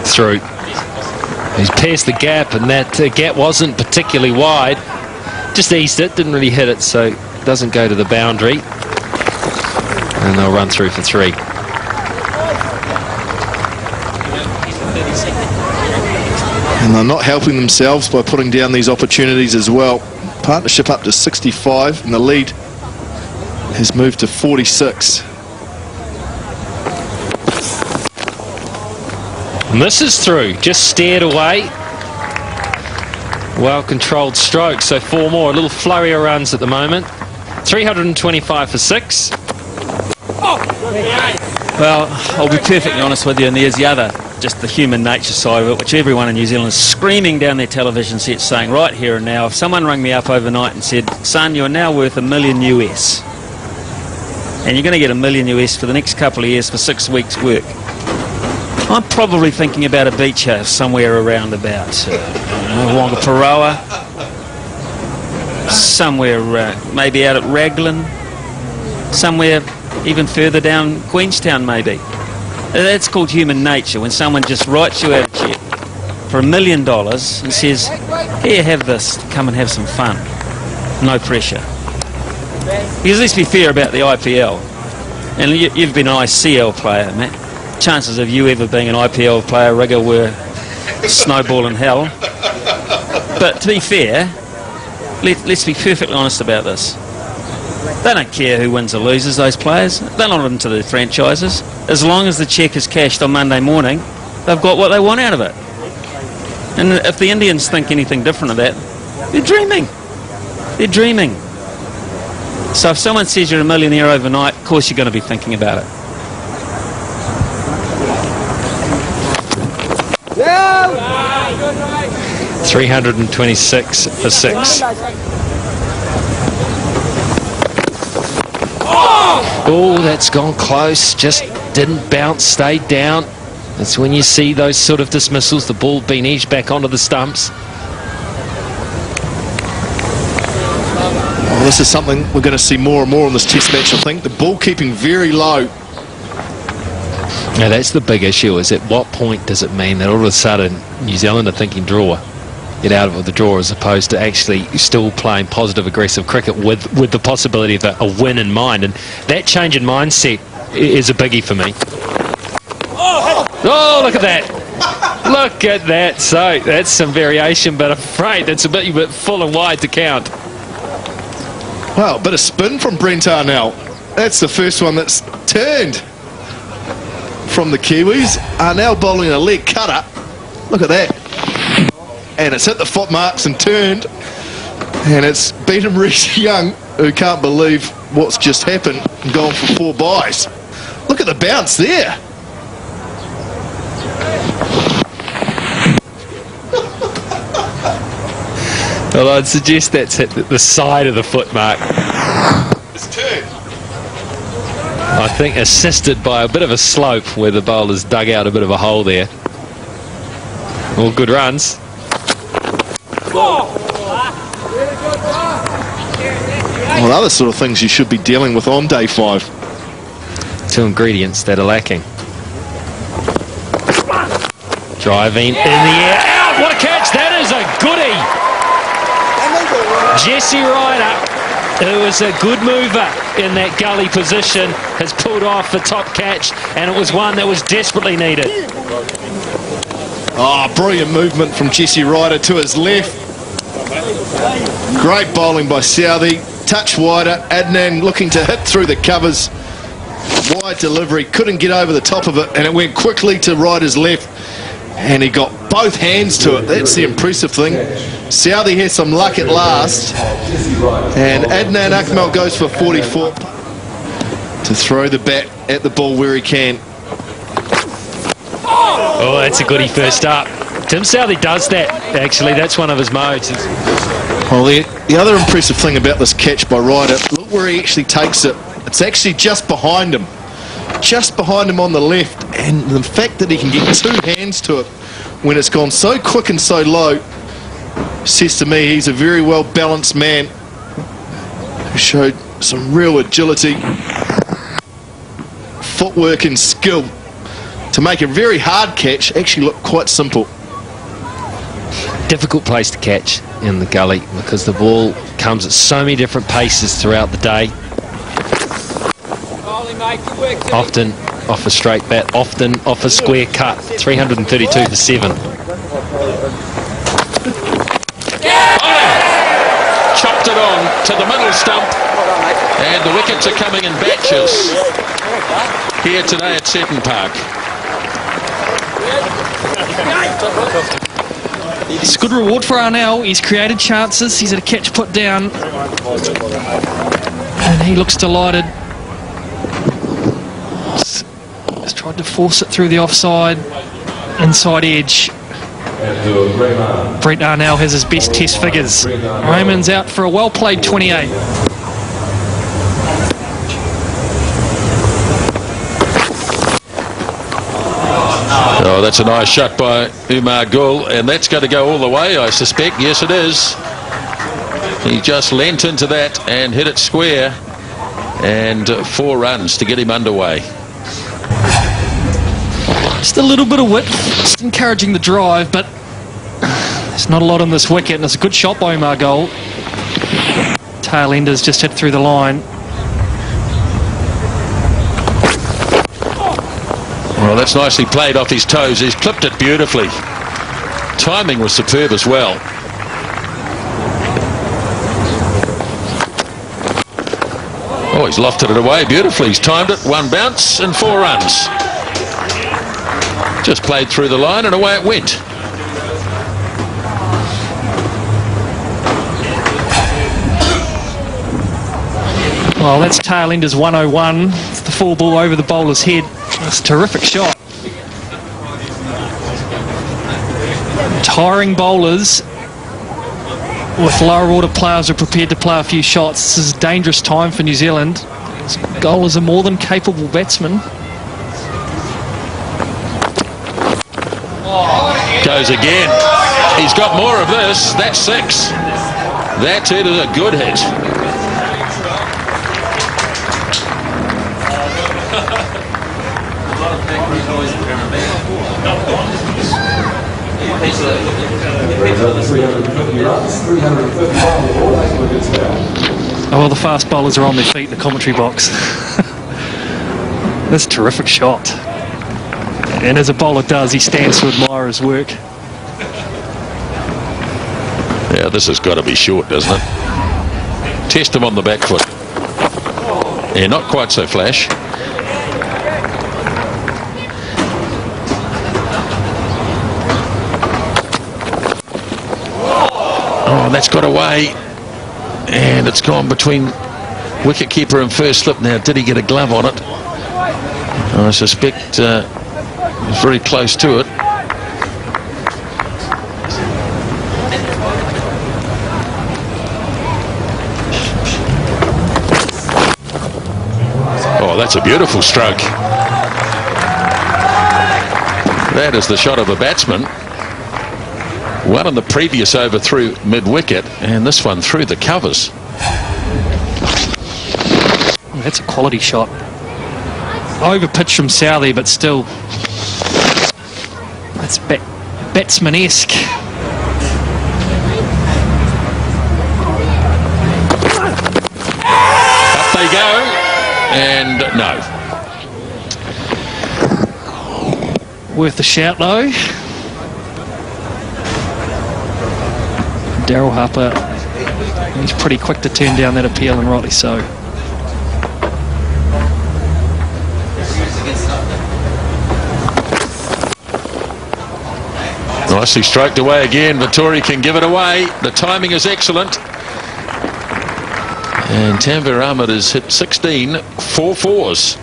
Through. He's pierced the gap, and that gap wasn't particularly wide. Just eased it, didn't really hit it, so it doesn't go to the boundary. And they'll run through for 3. And they're not helping themselves by putting down these opportunities as well. Partnership up to 65, and the lead has moved to 46. And this is through, just steered away. Well-controlled stroke, so 4 more. A little flurry of runs at the moment. 325 for 6. Well, I'll be perfectly honest with you, and there's the other, just the human nature side of it, which everyone in New Zealand is screaming down their television sets, saying right here and now, if someone rang me up overnight and said, son, you're now worth $1 million US, and you're going to get $1 million US for the next couple of years for 6 weeks' work, I'm probably thinking about a beach house somewhere around about Wongaparoa, somewhere maybe out at Raglan, somewhere even further down Queenstown maybe. That's called human nature, when someone just writes you out a cheque for $1 million and says, here, have this, come and have some fun. No pressure. Because let's be fair about the IPL. And you've been an ICL player, Matt. Chances of you ever being an IPL player, rigger, were snowball in hell. But to be fair, let's be perfectly honest about this. They don't care who wins or loses, those players. They're not into the franchises. As long as the cheque is cashed on Monday morning, they've got what they want out of it. And if the Indians think anything different of that, they're dreaming. They're dreaming. So if someone says you're a millionaire overnight, of course you're going to be thinking about it. Yeah. 326 for 6. Oh, that's gone close. Just didn't bounce, stayed down. That's when you see those sort of dismissals. The ball being edged back onto the stumps. Well, this is something we're going to see more and more in this test match, I think. The ball keeping very low. Now, that's the big issue, is at what point does it mean that all of a sudden New Zealand are thinking draw? Get out of the draw, as opposed to actually still playing positive, aggressive cricket with the possibility of a win in mind. And that change in mindset is a biggie for me. Oh, look at that. Look at that. So that's some variation, but I'm afraid that's a bit full and wide to count. Well, a bit of spin from Brent Arnell. That's the first one that's turned from the Kiwis. Arnell bowling a leg cutter. Look at that. And it's hit the foot marks and turned. And it's beaten Reece Young, who can't believe what's just happened, and gone for 4 byes. Look at the bounce there. Well, I'd suggest that's hit the side of the foot mark. It's turned. I think assisted by a bit of a slope where the bowler's dug out a bit of a hole there. All good runs. Well, other sort of things you should be dealing with on day 5. 2 ingredients that are lacking. Driving in the air. Out! What a catch! That is a goodie! Jesse Ryder, who is a good mover in that gully position, has pulled off the top catch, and it was one that was desperately needed. Oh, brilliant movement from Jesse Ryder to his left. Great bowling by Southey. Touch wider. Adnan looking to hit through the covers. Wide delivery. Couldn't get over the top of it, and it went quickly to Ryder's left. And he got both hands to it. That's the impressive thing. Southey has some luck at last. And Adnan Akmal goes for 44 to throw the bat at the ball where he can. Oh, that's a goodie first up. Tim Southey does that, actually. That's one of his modes. Well, the other impressive thing about this catch by Ryder, look where he actually takes it. It's actually just behind him. Just behind him on the left. And the fact that he can get 2 hands to it when it's gone so quick and so low says to me he's a very well balanced man who showed some real agility, footwork and skill to make a very hard catch actually look quite simple. Difficult place to catch in the gully because the ball comes at so many different paces throughout the day. Often off a straight bat, often off a square cut. 332 for 7. Chopped it on to the middle stump, and the wickets are coming in batches here today at Seton Park. It's a good reward for Arnell. He's created chances. He's had a catch put down, and he looks delighted. He's tried to force it through the offside inside edge. Brent Arnell has his best test figures. Raymond's out for a well-played 28. Oh, that's a nice shot by Umar Gul, and that's going to go all the way, I suspect. Yes, it is. He just leant into that and hit it square, and 4 runs to get him underway. Just a little bit of width, just encouraging the drive, but there's not a lot on this wicket, and it's a good shot by Umar Gul. Tail enders just hit through the line. Well, that's nicely played off his toes. He's clipped it beautifully. Timing was superb as well. Oh, he's lofted it away beautifully. He's timed it. 1 bounce and 4 runs. Just played through the line and away it went. Well, that's tail enders 101. It's the full ball over the bowler's head. That's a terrific shot. Tiring bowlers with lower order players who are prepared to play a few shots. This is a dangerous time for New Zealand. Bowlers are more than capable batsmen. Goes again. He's got more of this. That's 6. That's it. Is a good hit. Oh, well, the fast bowlers are on their feet in the commentary box. That's a terrific shot. And as a bowler does, he stands to admire his work. Yeah, this has got to be short, doesn't it? Test him on the back foot. Yeah, not quite so flash. Oh, that's got away. And it's gone between wicketkeeper and first slip. Now, did he get a glove on it? I suspect he's very close to it. Oh, that's a beautiful stroke. That is the shot of a batsman. One on the previous over through mid-wicket, and this one through the covers. That's a quality shot. Over pitch from Southey, but still, that's batsman-esque. Up they go, and no. Worth a shout though. Daryl Harper, he's pretty quick to turn down that appeal, and rightly so. Nicely stroked away again. Vittori can give it away. The timing is excellent. And Tanvir Ahmed has hit 16, 4 fours.